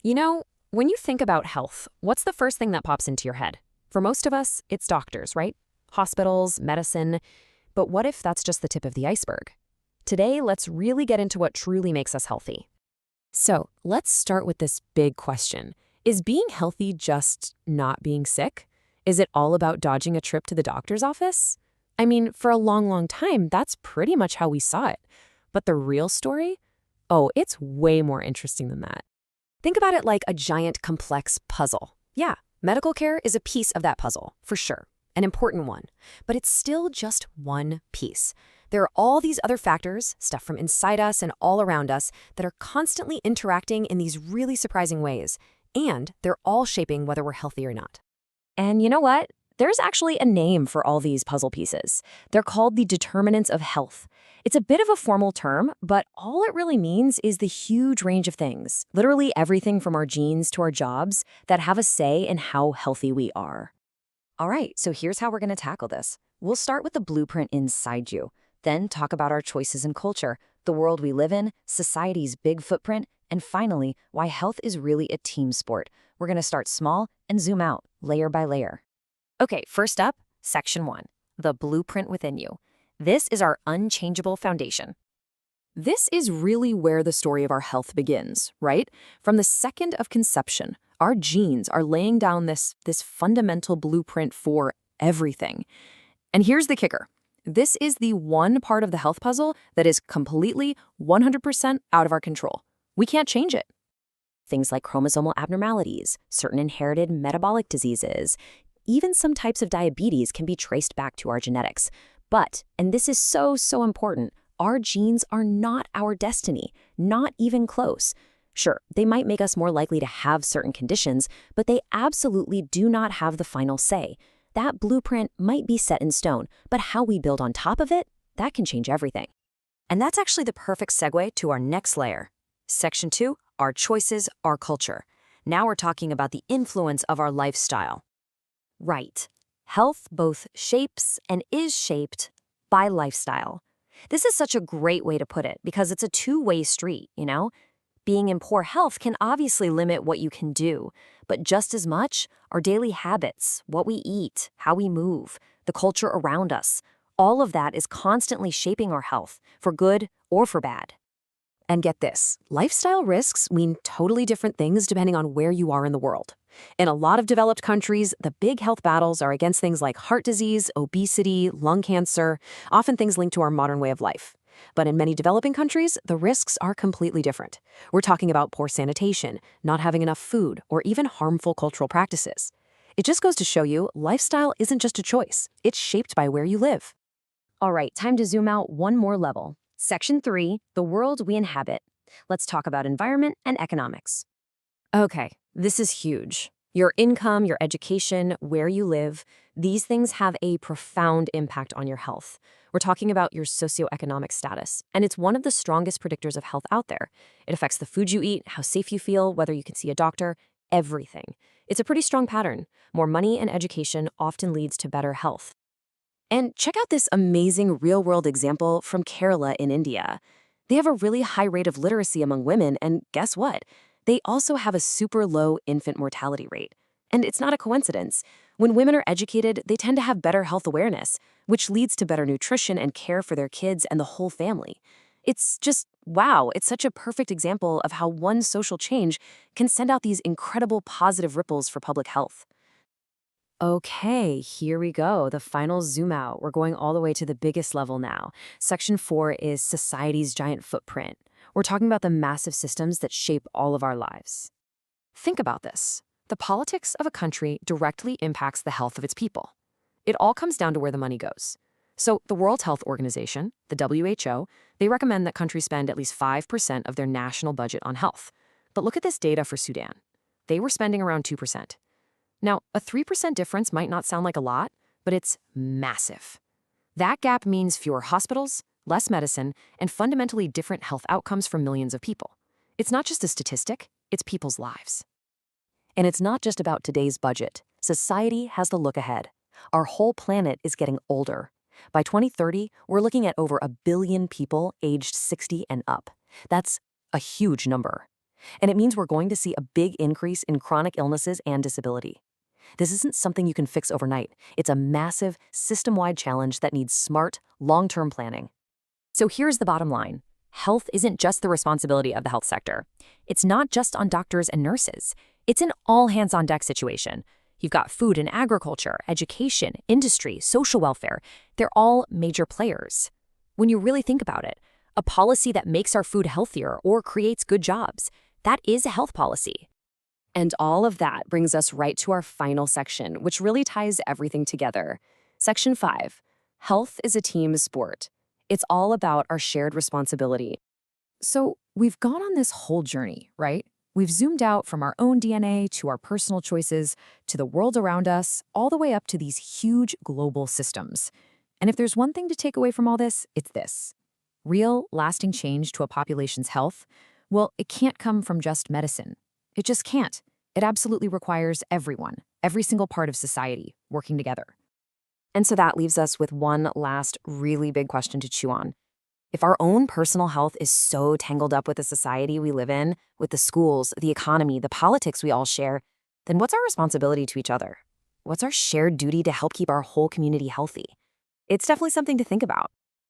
You know, when you think about health, what's the first thing that pops into your head? For most of us, it's doctors, right? Hospitals, medicine. But what if that's just the tip of the iceberg? Today, let's really get into what truly makes us healthy. So, let's start with this big question. Is being healthy just not being sick? Is it all about dodging a trip to the doctor's office? I mean, for a long, long time, that's pretty much how we saw it. But the real story? Oh, it's way more interesting than that. Think about it like a giant, complex puzzle. Yeah, medical care is a piece of that puzzle, for sure, an important one. But it's still just one piece. There are all these other factors, stuff from inside us and all around us, that are constantly interacting in these really surprising ways. And they're all shaping whether we're healthy or not. And you know what? There's actually a name for all these puzzle pieces. They're called the determinants of health. It's a bit of a formal term, but all it really means is the huge range of things, literally everything from our genes to our jobs, that have a say in how healthy we are. All right, so here's how we're going to tackle this. We'll start with the blueprint inside you, then talk about our choices and culture, the world we live in, society's big footprint, and finally, why health is really a team sport. We're going to start small and zoom out, layer by layer. Okay, first up, Section 1, the blueprint within you. This is our unchangeable foundation. This is really where the story of our health begins, right? From the second of conception, our genes are laying down this fundamental blueprint for everything. And here's the kicker. This is the one part of the health puzzle that is completely 100% out of our control. We can't change it. Things like chromosomal abnormalities, certain inherited metabolic diseases, even some types of diabetes can be traced back to our genetics. But, and this is so important, our genes are not our destiny, not even close. Sure, they might make us more likely to have certain conditions, but they absolutely do not have the final say. That blueprint might be set in stone, but how we build on top of it, that can change everything. And that's actually the perfect segue to our next layer. Section 2, our choices, our culture. Now we're talking about the influence of our lifestyle. Right. Health both shapes and is shaped by lifestyle. This is such a great way to put it because it's a two-way street, you know? Being in poor health can obviously limit what you can do, but just as much, our daily habits, what we eat, how we move, the culture around us, all of that is constantly shaping our health, for good or for bad. And get this, lifestyle risks mean totally different things depending on where you are in the world. In a lot of developed countries, the big health battles are against things like heart disease, obesity, lung cancer, often things linked to our modern way of life. But in many developing countries, the risks are completely different. We're talking about poor sanitation, not having enough food, or even harmful cultural practices. It just goes to show you, lifestyle isn't just a choice. It's shaped by where you live. All right, time to zoom out one more level. Section 3, the world we inhabit. Let's talk about environment and economics. Okay, this is huge. Your income, your education, where you live, these things have a profound impact on your health. We're talking about your socioeconomic status, and it's one of the strongest predictors of health out there. It affects the food you eat, how safe you feel, whether you can see a doctor, everything. It's a pretty strong pattern. More money and education often leads to better health. And check out this amazing real-world example from Kerala in India. They have a really high rate of literacy among women, and guess what? They also have a super low infant mortality rate. And it's not a coincidence. When women are educated, they tend to have better health awareness, which leads to better nutrition and care for their kids and the whole family. It's just, wow, it's such a perfect example of how one social change can send out these incredible positive ripples for public health. Okay, here we go. The final zoom out. We're going all the way to the biggest level now. Section 4 is society's giant footprint. We're talking about the massive systems that shape all of our lives. Think about this. The politics of a country directly impacts the health of its people. It all comes down to where the money goes. So the World Health Organization, the WHO, they recommend that countries spend at least 5% of their national budget on health. But look at this data for Sudan. They were spending around 2%. Now, a 3% difference might not sound like a lot, but it's massive. That gap means fewer hospitals, less medicine, and fundamentally different health outcomes for millions of people. It's not just a statistic, it's people's lives. And it's not just about today's budget. Society has to look ahead. Our whole planet is getting older. By 2030, we're looking at over 1 billion people aged 60 and up. That's a huge number. And it means we're going to see a big increase in chronic illnesses and disability. This isn't something you can fix overnight. It's a massive, system-wide challenge that needs smart, long-term planning. So here's the bottom line. Health isn't just the responsibility of the health sector. It's not just on doctors and nurses. It's an all-hands-on-deck situation. You've got food and agriculture, education, industry, social welfare. They're all major players. When you really think about it, a policy that makes our food healthier or creates good jobs, that is a health policy. And all of that brings us right to our final section, which really ties everything together. Section 5, health is a team sport. It's all about our shared responsibility. So we've gone on this whole journey, right? We've zoomed out from our own DNA to our personal choices, to the world around us, all the way up to these huge global systems. And if there's one thing to take away from all this, it's this. Real, lasting change to a population's health, well, it can't come from just medicine. It just can't. It absolutely requires everyone, every single part of society, working together. And so that leaves us with one last really big question to chew on. If our own personal health is so tangled up with the society we live in, with the schools, the economy, the politics we all share, then what's our responsibility to each other? What's our shared duty to help keep our whole community healthy? It's definitely something to think about.